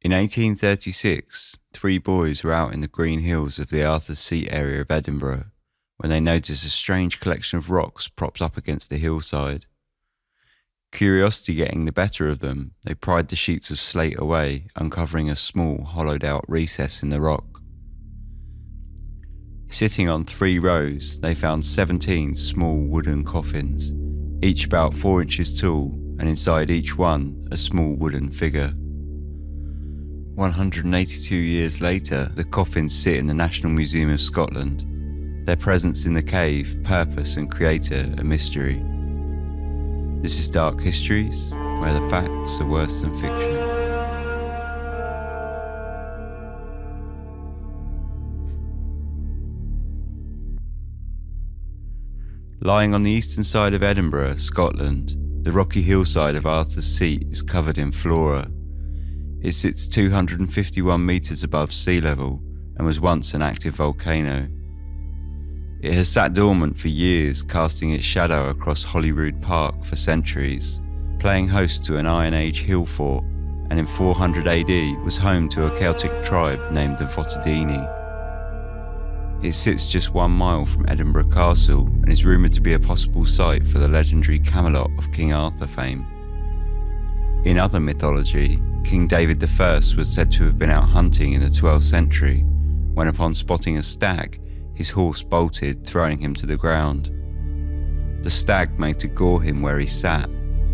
In 1836, 3 boys were out in the green hills of the Arthurs Seat area of Edinburgh when they noticed a strange collection of rocks propped up against the hillside. Curiosity getting the better of them, they pried the sheets of slate away, uncovering a small, hollowed-out recess in the rock. Sitting on 3 rows, they found 17 small wooden coffins, each about 4 inches tall, and inside each one, a small wooden figure. 182 years later, the coffins sit in the National Museum of Scotland. Their presence in the cave, purpose and creator a mystery. This is Dark Histories, where the facts are worse than fiction. Lying on the eastern side of Edinburgh, Scotland, the rocky hillside of Arthurs Seat is covered in flora. It sits 251 metres above sea level and was once an active volcano. It has sat dormant for years, casting its shadow across Holyrood Park for centuries, playing host to an Iron Age hill fort, and in 400 AD was home to a Celtic tribe named the Votadini. It sits just 1 mile from Edinburgh Castle and is rumoured to be a possible site for the legendary Camelot of King Arthur fame. In other mythology, King David I was said to have been out hunting in the 12th century, when upon spotting a stag, his horse bolted, throwing him to the ground. The stag made to gore him where he sat.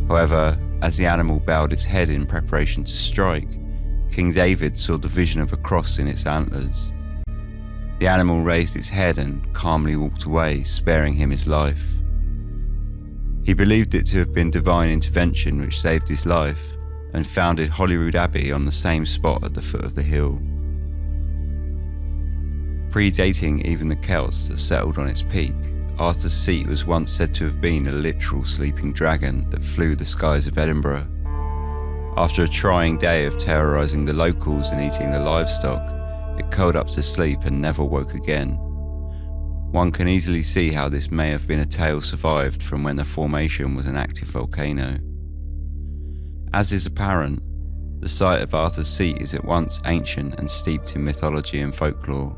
However, as the animal bowed its head in preparation to strike, King David saw the vision of a cross in its antlers. The animal raised its head and calmly walked away, sparing him his life. He believed it to have been divine intervention which saved his life, and founded Holyrood Abbey on the same spot at the foot of the hill. Predating even the Celts that settled on its peak, Arthur's Seat was once said to have been a literal sleeping dragon that flew the skies of Edinburgh. After a trying day of terrorising the locals and eating the livestock, it curled up to sleep and never woke again. One can easily see how this may have been a tale survived from when the formation was an active volcano. As is apparent, the site of Arthur's Seat is at once ancient and steeped in mythology and folklore.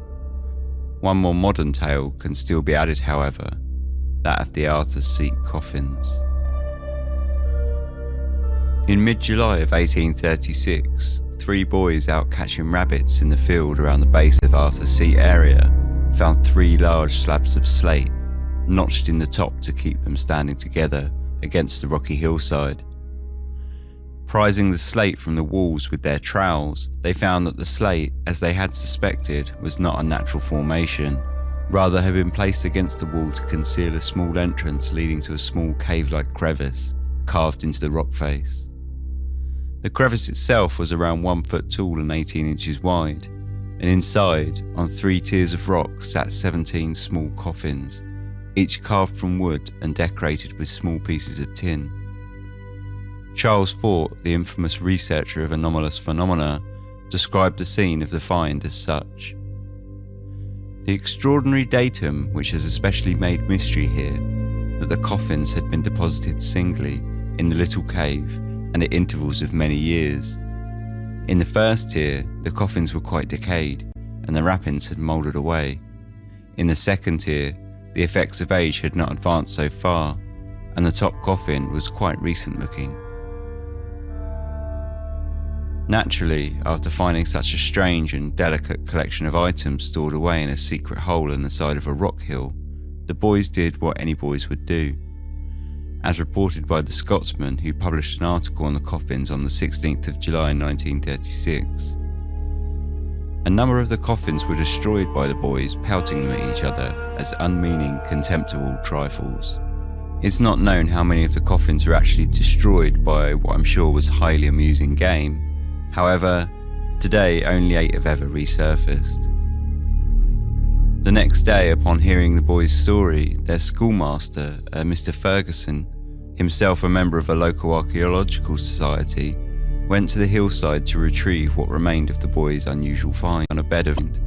One more modern tale can still be added, however, that of the Arthurs Seat Coffins. In mid-July of 1836, 3 boys out catching rabbits in the field around the base of Arthurs Seat area found 3 large slabs of slate, notched in the top to keep them standing together against the rocky hillside. Prizing the slate from the walls with their trowels, they found that the slate, as they had suspected, was not a natural formation, rather had been placed against the wall to conceal a small entrance leading to a small cave-like crevice carved into the rock face. The crevice itself was around 1 foot tall and 18 inches wide, and inside, on 3 tiers of rock, sat 17 small coffins, each carved from wood and decorated with small pieces of tin. Charles Fort, the infamous researcher of anomalous phenomena, described the scene of the find as such. The extraordinary datum, which has especially made mystery here, that the coffins had been deposited singly in the little cave and at intervals of many years. In the first tier, the coffins were quite decayed, and the wrappings had moulded away. In the second tier, the effects of age had not advanced so far, and the top coffin was quite recent looking. Naturally, after finding such a strange and delicate collection of items stored away in a secret hole in the side of a rock hill, the boys did what any boys would do. As reported by the Scotsman, who published an article on the coffins on the 16th of July 1936. A number of the coffins were destroyed by the boys, pelting them at each other as unmeaning, contemptible trifles. It's not known how many of the coffins were actually destroyed by what I'm sure was a highly amusing game. However, today only 8 have ever resurfaced. The next day, upon hearing the boys' story, their schoolmaster, Mr. Ferguson, himself a member of a local archaeological society, went to the hillside to retrieve what remained of the boys' unusual find on a bed of land.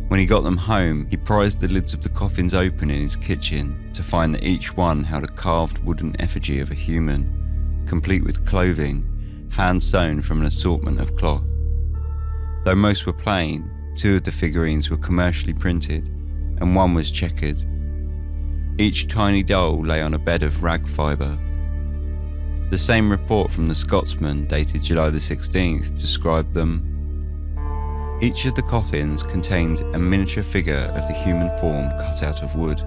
When he got them home, he prized the lids of the coffins open in his kitchen to find that each one held a carved wooden effigy of a human, complete with clothing, hand-sewn from an assortment of cloth. Though most were plain, 2 of the figurines were commercially printed, and 1 was checkered. Each tiny doll lay on a bed of rag fibre. The same report from the Scotsman, dated July the 16th, described them. Each of the coffins contained a miniature figure of the human form cut out of wood,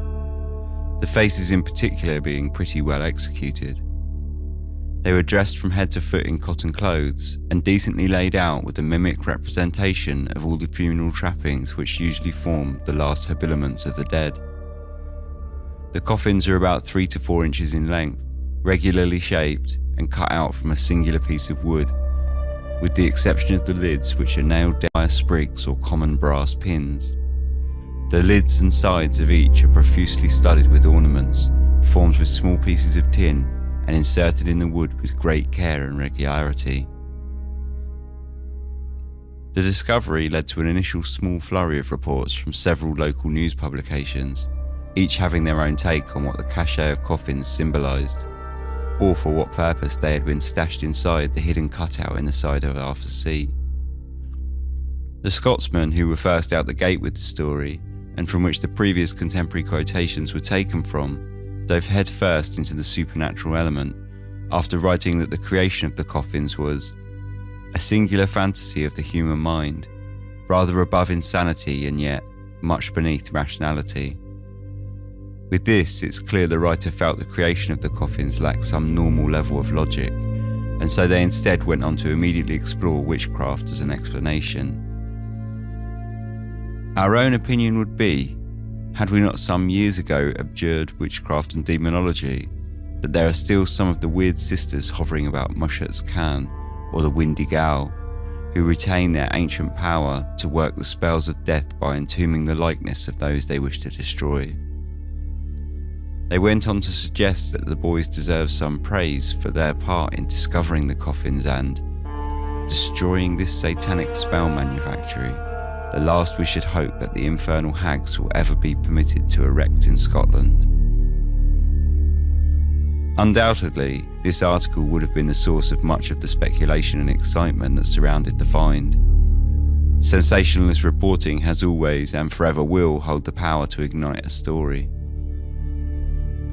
the faces in particular being pretty well executed. They were dressed from head to foot in cotton clothes and decently laid out with a mimic representation of all the funeral trappings which usually form the last habiliments of the dead. The coffins are about 3 to 4 inches in length, regularly shaped and cut out from a singular piece of wood, with the exception of the lids, which are nailed down by sprigs or common brass pins. The lids and sides of each are profusely studded with ornaments, formed with small pieces of tin and inserted in the wood with great care and regularity. The discovery led to an initial small flurry of reports from several local news publications, each having their own take on what the cachet of coffins symbolised, or for what purpose they had been stashed inside the hidden cutout in the side of Arthurs Seat. The Scotsman, who were first out the gate with the story, and from which the previous contemporary quotations were taken from, dove head first into the supernatural element, after writing that the creation of the coffins was a singular fantasy of the human mind, rather above insanity and yet much beneath rationality. With this, it's clear the writer felt the creation of the coffins lacked some normal level of logic, and so they instead went on to immediately explore witchcraft as an explanation. Our own opinion would be, had we not some years ago abjured witchcraft and demonology, that there are still some of the weird sisters hovering about Mushat's Khan or the Windy Gal, who retain their ancient power to work the spells of death by entombing the likeness of those they wish to destroy. They went on to suggest that the boys deserve some praise for their part in discovering the coffins and destroying this satanic spell manufactory, the last we should hope that the infernal hags will ever be permitted to erect in Scotland. Undoubtedly, this article would have been the source of much of the speculation and excitement that surrounded the find. Sensationalist reporting has always and forever will hold the power to ignite a story.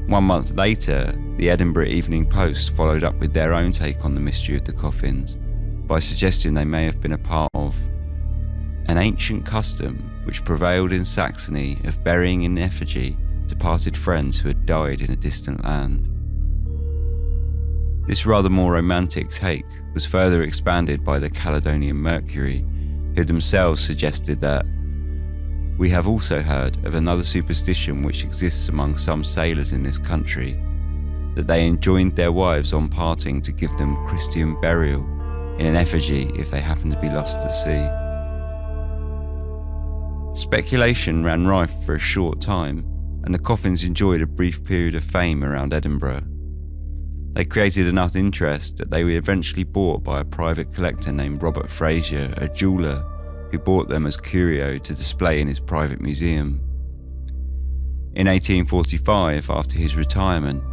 1 month later, the Edinburgh Evening Post followed up with their own take on the mystery of the coffins by suggesting they may have been a part of an ancient custom which prevailed in Saxony of burying in effigy departed friends who had died in a distant land. This rather more romantic take was further expanded by the Caledonian Mercury, who themselves suggested that we have also heard of another superstition which exists among some sailors in this country, that they enjoined their wives on parting to give them Christian burial in an effigy if they happened to be lost at sea. Speculation ran rife for a short time, and the coffins enjoyed a brief period of fame around Edinburgh. They created enough interest that they were eventually bought by a private collector named Robert Fraser, a jeweller, who bought them as curio to display in his private museum. In 1845, after his retirement,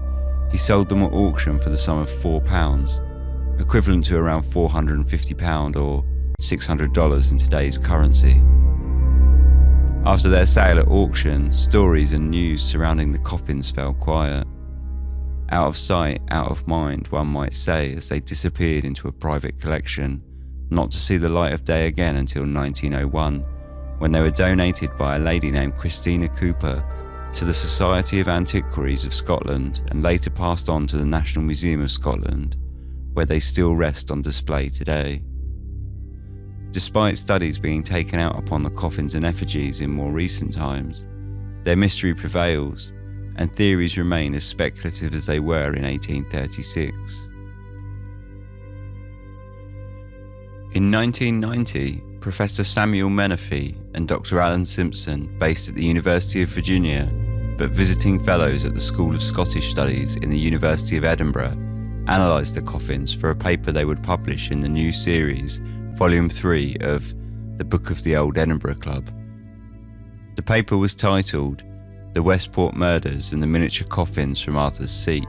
he sold them at auction for the sum of £4, equivalent to around £450 or $600 in today's currency. After their sale at auction, stories and news surrounding the coffins fell quiet. Out of sight, out of mind, one might say, as they disappeared into a private collection, not to see the light of day again until 1901, when they were donated by a lady named Christina Cooper to the Society of Antiquaries of Scotland and later passed on to the National Museum of Scotland, where they still rest on display today. Despite studies being taken out upon the coffins and effigies in more recent times, their mystery prevails, and theories remain as speculative as they were in 1836. In 1990, Professor Samuel Menifee and Dr. Alan Simpson, based at the University of Virginia, but visiting fellows at the School of Scottish Studies in the University of Edinburgh, analysed the coffins for a paper they would publish in the new series, Volume 3 of The Book of the Old Edinburgh Club. The paper was titled The Westport Murders and the Miniature Coffins from Arthurs Seat.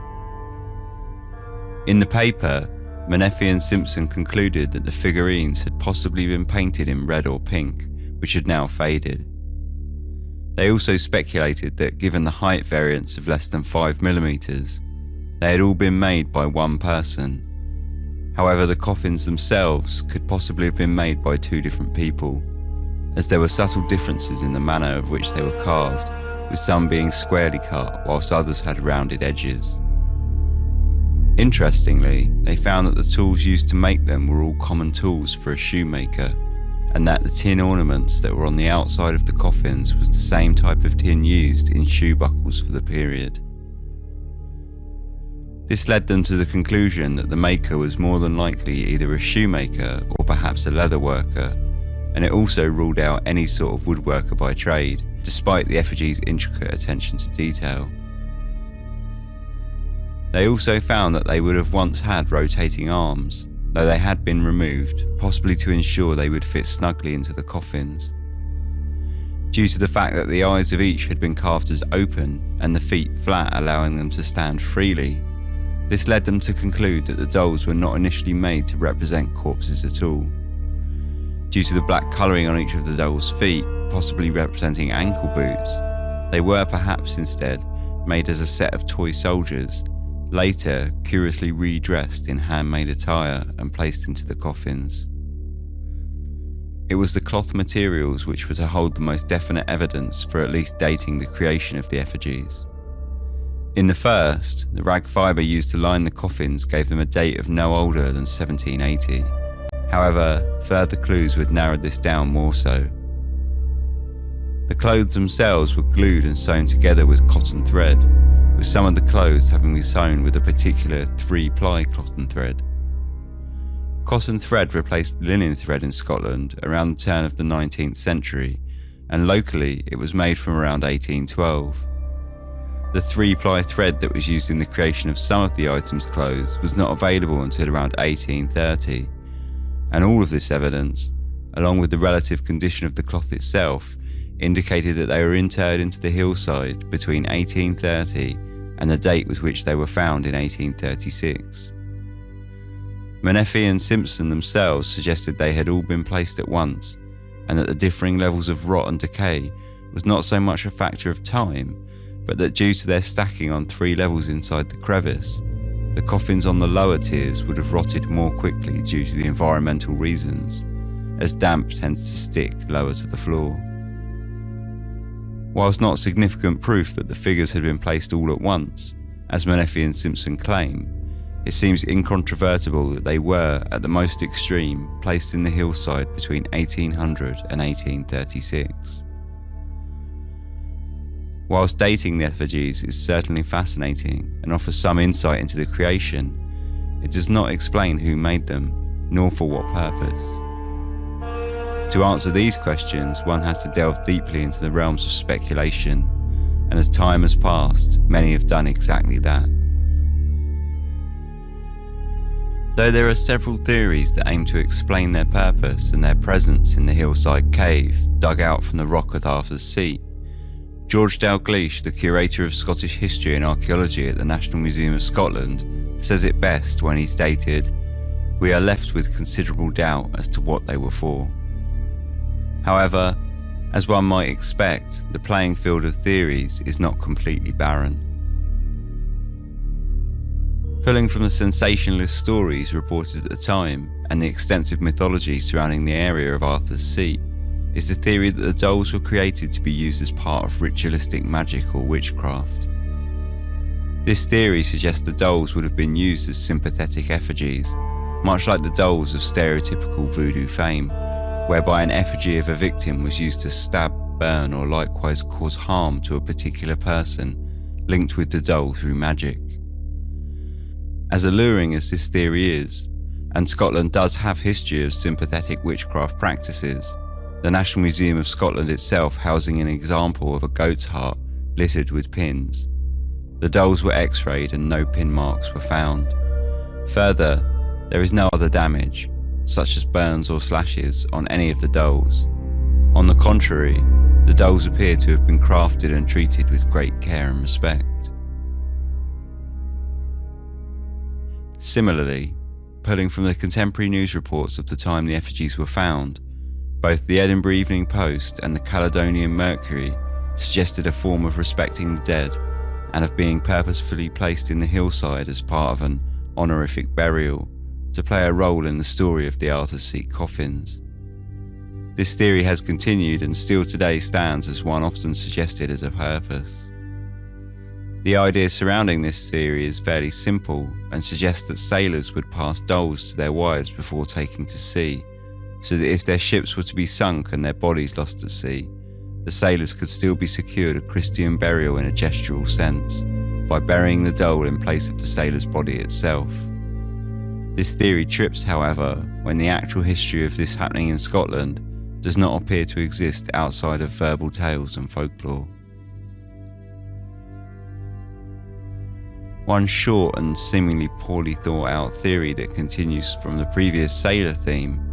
In the paper, Menefee and Simpson concluded that the figurines had possibly been painted in red or pink, which had now faded. They also speculated that given the height variance of less than 5mm, they had all been made by one person. However, the coffins themselves could possibly have been made by two different people, as there were subtle differences in the manner of which they were carved, with some being squarely cut whilst others had rounded edges. Interestingly, they found that the tools used to make them were all common tools for a shoemaker, and that the tin ornaments that were on the outside of the coffins was the same type of tin used in shoe buckles for the period. This led them to the conclusion that the maker was more than likely either a shoemaker or perhaps a leather worker, and it also ruled out any sort of woodworker by trade, despite the effigy's intricate attention to detail. They also found that they would have once had rotating arms, though they had been removed, possibly to ensure they would fit snugly into the coffins. Due to the fact that the eyes of each had been carved as open and the feet flat, allowing them to stand freely, this led them to conclude that the dolls were not initially made to represent corpses at all. Due to the black colouring on each of the dolls' feet, possibly representing ankle boots, they were perhaps instead made as a set of toy soldiers, later curiously redressed in handmade attire and placed into the coffins. It was the cloth materials which were to hold the most definite evidence for at least dating the creation of the effigies. In the first, the rag fibre used to line the coffins gave them a date of no older than 1780. However, further clues would narrow this down more so. The clothes themselves were glued and sewn together with cotton thread, with some of the clothes having been sewn with a particular 3-ply cotton thread. Cotton thread replaced linen thread in Scotland around the turn of the 19th century, and locally it was made from around 1812. The 3-ply thread that was used in the creation of some of the items' clothes was not available until around 1830, and all of this evidence, along with the relative condition of the cloth itself, indicated that they were interred into the hillside between 1830 and the date with which they were found in 1836. Menefee and Simpson themselves suggested they had all been placed at once, and that the differing levels of rot and decay was not so much a factor of time, but that due to their stacking on 3 levels inside the crevice, the coffins on the lower tiers would have rotted more quickly due to the environmental reasons, as damp tends to stick lower to the floor. Whilst not significant proof that the figures had been placed all at once, as Menefee and Simpson claim, it seems incontrovertible that they were, at the most extreme, placed in the hillside between 1800 and 1836. Whilst dating the effigies is certainly fascinating and offers some insight into the creation, it does not explain who made them, nor for what purpose. To answer these questions, one has to delve deeply into the realms of speculation, and as time has passed, many have done exactly that. Though there are several theories that aim to explain their purpose and their presence in the hillside cave dug out from the rock at Arthurs Seat, George Dalgleish, the curator of Scottish history and archaeology at the National Museum of Scotland, says it best when he stated, "We are left with considerable doubt as to what they were for." However, as one might expect, the playing field of theories is not completely barren. Pulling from the sensationalist stories reported at the time and the extensive mythology surrounding the area of Arthur's Seat, is the theory that the dolls were created to be used as part of ritualistic magic or witchcraft. This theory suggests the dolls would have been used as sympathetic effigies, much like the dolls of stereotypical voodoo fame, whereby an effigy of a victim was used to stab, burn, or likewise cause harm to a particular person linked with the doll through magic. As alluring as this theory is, and Scotland does have history of sympathetic witchcraft practices, the National Museum of Scotland itself housing an example of a goat's heart littered with pins. The dolls were x-rayed and no pin marks were found. Further, there is no other damage, such as burns or slashes, on any of the dolls. On the contrary, the dolls appear to have been crafted and treated with great care and respect. Similarly, pulling from the contemporary news reports of the time the effigies were found, both the Edinburgh Evening Post and the Caledonian Mercury suggested a form of respecting the dead and of being purposefully placed in the hillside as part of an honorific burial to play a role in the story of the Arthurs Seat Coffins. This theory has continued and still today stands as one often suggested as a purpose. The idea surrounding this theory is fairly simple and suggests that sailors would pass dolls to their wives before taking to sea, so that if their ships were to be sunk and their bodies lost at sea, the sailors could still be secured a Christian burial in a gestural sense, by burying the doll in place of the sailor's body itself. This theory trips, however, when the actual history of this happening in Scotland does not appear to exist outside of verbal tales and folklore. One short and seemingly poorly thought out theory that continues from the previous sailor theme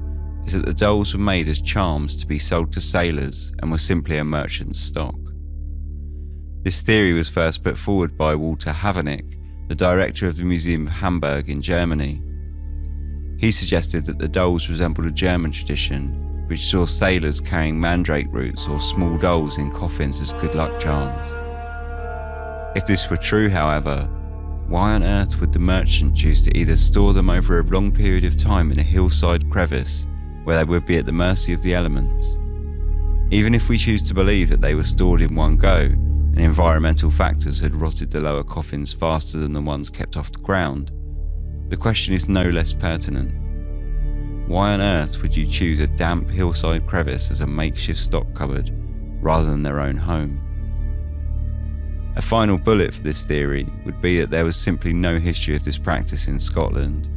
is that the dolls were made as charms to be sold to sailors and were simply a merchant's stock. This theory was first put forward by Walter Haveneck, the director of the Museum of Hamburg in Germany. He suggested that the dolls resembled a German tradition which saw sailors carrying mandrake roots or small dolls in coffins as good luck charms. If this were true, however, why on earth would the merchant choose to either store them over a long period of time in a hillside crevice where they would be at the mercy of the elements? Even if we choose to believe that they were stored in one go and environmental factors had rotted the lower coffins faster than the ones kept off the ground, the question is no less pertinent. Why on earth would you choose a damp hillside crevice as a makeshift stock cupboard rather than their own home? A final bullet for this theory would be that there was simply no history of this practice in Scotland.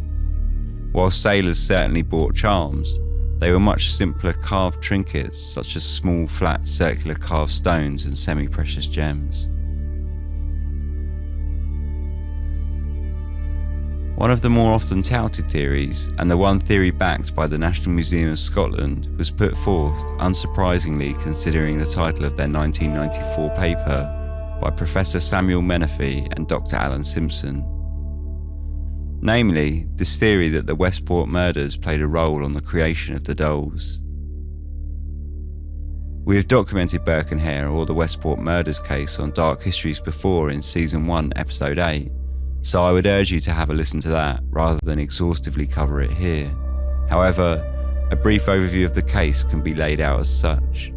While sailors certainly bought charms, they were much simpler carved trinkets such as small flat circular carved stones and semi-precious gems. One of the more often touted theories, and the one theory backed by the National Museum of Scotland, was put forth, unsurprisingly considering the title of their 1994 paper, by Professor Samuel Menefee and Dr. Alan Simpson. Namely, this theory that the Westport Murders played a role on the creation of the dolls. We have documented Burke and Hare or the Westport Murders case on Dark Histories before in Season 1, Episode 8, so I would urge you to have a listen to that rather than exhaustively cover it here. However, a brief overview of the case can be laid out as such.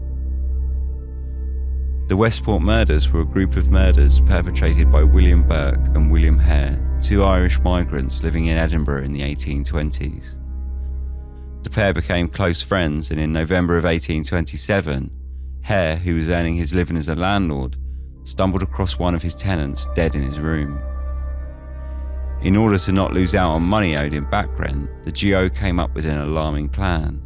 The Westport Murders were a group of murders perpetrated by William Burke and William Hare, two Irish migrants living in Edinburgh in the 1820s. The pair became close friends, and in November of 1827, Hare, who was earning his living as a landlord, stumbled across one of his tenants dead in his room. In order to not lose out on money owed in back rent, the duo came up with an alarming plan.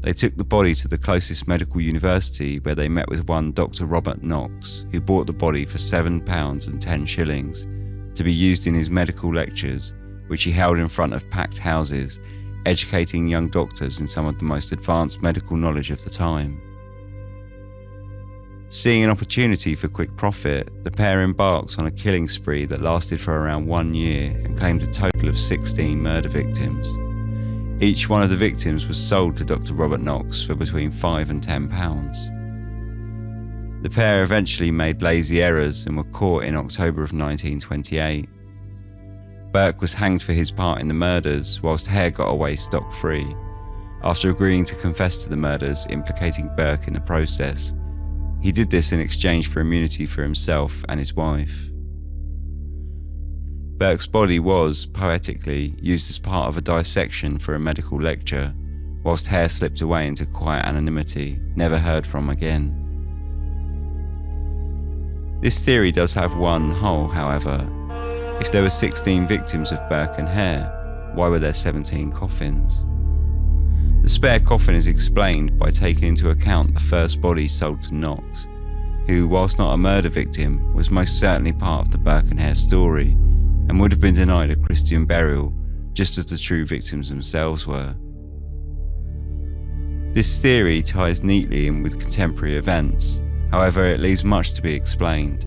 They took the body to the closest medical university, where they met with one Dr. Robert Knox, who bought the body for £7 and 10 shillings to be used in his medical lectures, which he held in front of packed houses, educating young doctors in some of the most advanced medical knowledge of the time. Seeing an opportunity for quick profit, the pair embarked on a killing spree that lasted for around 1 year and claimed a total of 16 murder victims. Each one of the victims was sold to Dr. Robert Knox for between £5 and £10. The pair eventually made lazy errors and were caught in October of 1928. Burke was hanged for his part in the murders, whilst Hare got away scot-free, after agreeing to confess to the murders, implicating Burke in the process. He did this in exchange for immunity for himself and his wife. Burke's body was, poetically, used as part of a dissection for a medical lecture, whilst Hare slipped away into quiet anonymity, never heard from again. This theory does have one hole, however. If there were 16 victims of Burke and Hare, why were there 17 coffins? The spare coffin is explained by taking into account the first body sold to Knox, who, whilst not a murder victim, was most certainly part of the Burke and Hare story, and would have been denied a Christian burial, just as the true victims themselves were. This theory ties neatly in with contemporary events, however it leaves much to be explained.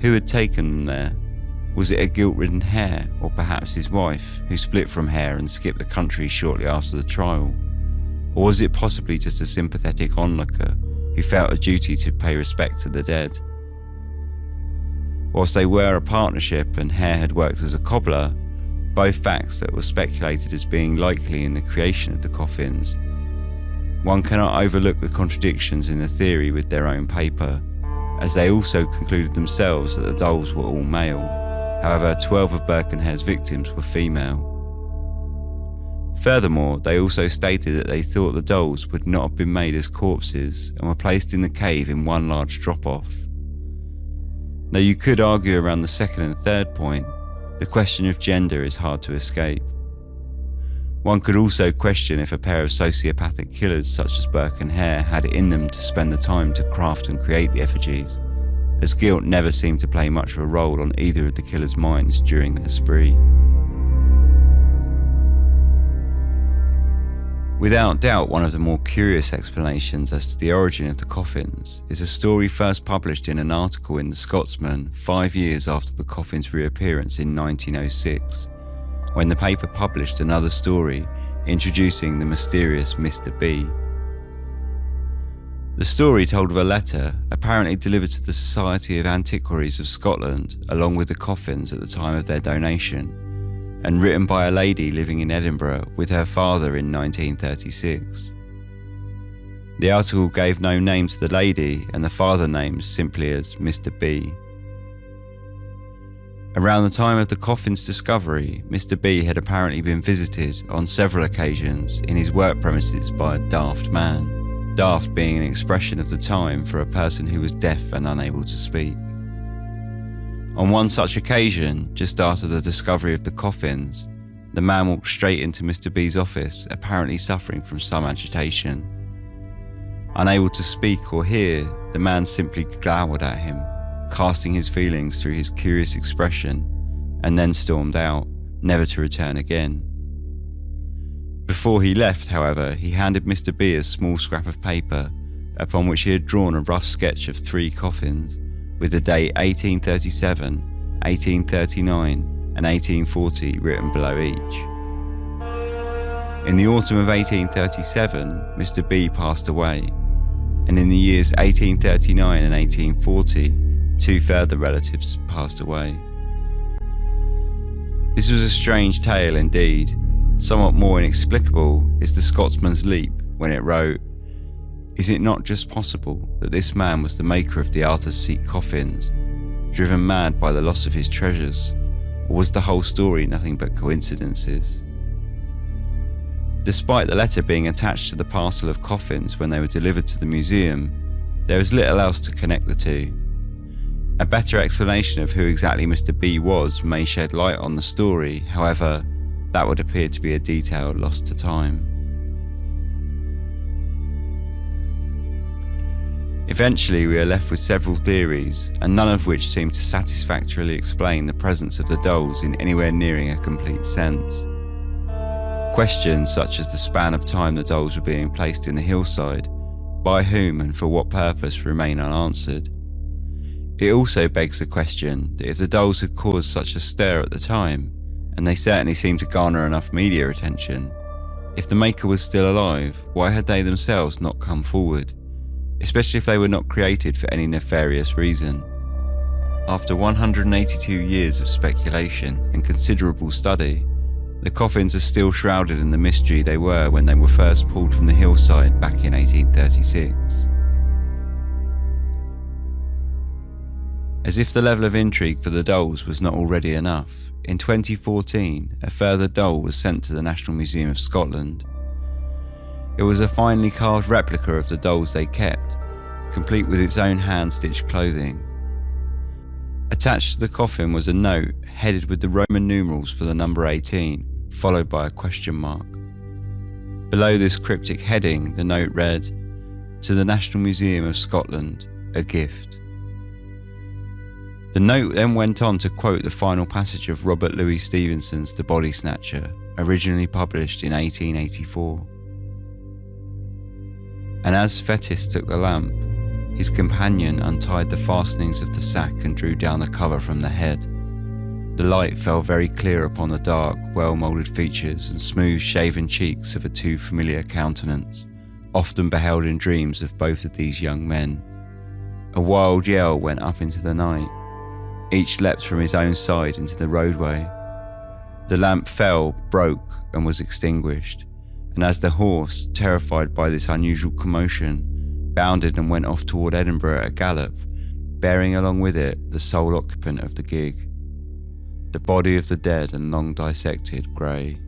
Who had taken them there? Was it a guilt-ridden Hare, or perhaps his wife, who split from Hare and skipped the country shortly after the trial? Or was it possibly just a sympathetic onlooker who felt a duty to pay respect to the dead? Whilst they were a partnership and Hare had worked as a cobbler, both facts that were speculated as being likely in the creation of the coffins, one cannot overlook the contradictions in the theory with their own paper, as they also concluded themselves that the dolls were all male. However, 12 of Burke and Hare's victims were female. Furthermore, they also stated that they thought the dolls would not have been made as corpses and were placed in the cave in one large drop-off. Now, you could argue around the second and third point, the question of gender is hard to escape. One could also question if a pair of sociopathic killers such as Burke and Hare had it in them to spend the time to craft and create the effigies, as guilt never seemed to play much of a role on either of the killers' minds during their spree. Without doubt, one of the more curious explanations as to the origin of the coffins is a story first published in an article in the Scotsman 5 years after the coffin's reappearance in 1906, when the paper published another story introducing the mysterious Mr. B. The story told of a letter apparently delivered to the Society of Antiquaries of Scotland along with the coffins at the time of their donation, and written by a lady living in Edinburgh with her father in 1936. The article gave no name to the lady and the father named simply as Mr. B. Around the time of the coffin's discovery, Mr. B had apparently been visited on several occasions in his work premises by a daft man, daft being an expression of the time for a person who was deaf and unable to speak. On one such occasion, just after the discovery of the coffins, the man walked straight into Mr. B's office, apparently suffering from some agitation. Unable to speak or hear, the man simply glowered at him, casting his feelings through his curious expression, and then stormed out, never to return again. Before he left, however, he handed Mr. B a small scrap of paper, upon which he had drawn a rough sketch of 3 coffins, with the date 1837, 1839 and 1840 written below each. In the autumn of 1837, Mr. B passed away, and in the years 1839 and 1840, 2 further relatives passed away. This was a strange tale indeed. Somewhat more inexplicable is the Scotsman's leap when it wrote, "Is it not just possible that this man was the maker of the Arthurs Seat Coffins, driven mad by the loss of his treasures, or was the whole story nothing but coincidences?" Despite the letter being attached to the parcel of coffins when they were delivered to the museum, there is little else to connect the two. A better explanation of who exactly Mr. B was may shed light on the story, however, that would appear to be a detail lost to time. Eventually, we are left with several theories, and none of which seem to satisfactorily explain the presence of the dolls in anywhere nearing a complete sense. Questions such as the span of time the dolls were being placed in the hillside, by whom and for what purpose, remain unanswered. It also begs the question that if the dolls had caused such a stir at the time, and they certainly seem to garner enough media attention, if the maker was still alive, why had they themselves not come forward? Especially if they were not created for any nefarious reason. After 182 years of speculation and considerable study, the coffins are still shrouded in the mystery they were when they were first pulled from the hillside back in 1836. As if the level of intrigue for the dolls was not already enough, in 2014 a further doll was sent to the National Museum of Scotland. It was a finely carved replica of the dolls they kept, complete with its own hand-stitched clothing. Attached to the coffin was a note headed with the Roman numerals for the number 18, followed by a question mark. Below this cryptic heading, the note read, "To the National Museum of Scotland, a gift." The note then went on to quote the final passage of Robert Louis Stevenson's The Body Snatcher, originally published in 1884. And as Fetis took the lamp, his companion untied the fastenings of the sack and drew down the cover from the head. The light fell very clear upon the dark, well-moulded features and smooth shaven cheeks of a too familiar countenance, often beheld in dreams of both of these young men. A wild yell went up into the night. Each leapt from his own side into the roadway. The lamp fell, broke, and was extinguished, and as the horse, terrified by this unusual commotion, bounded and went off toward Edinburgh at a gallop, bearing along with it the sole occupant of the gig, the body of the dead and long dissected Gray.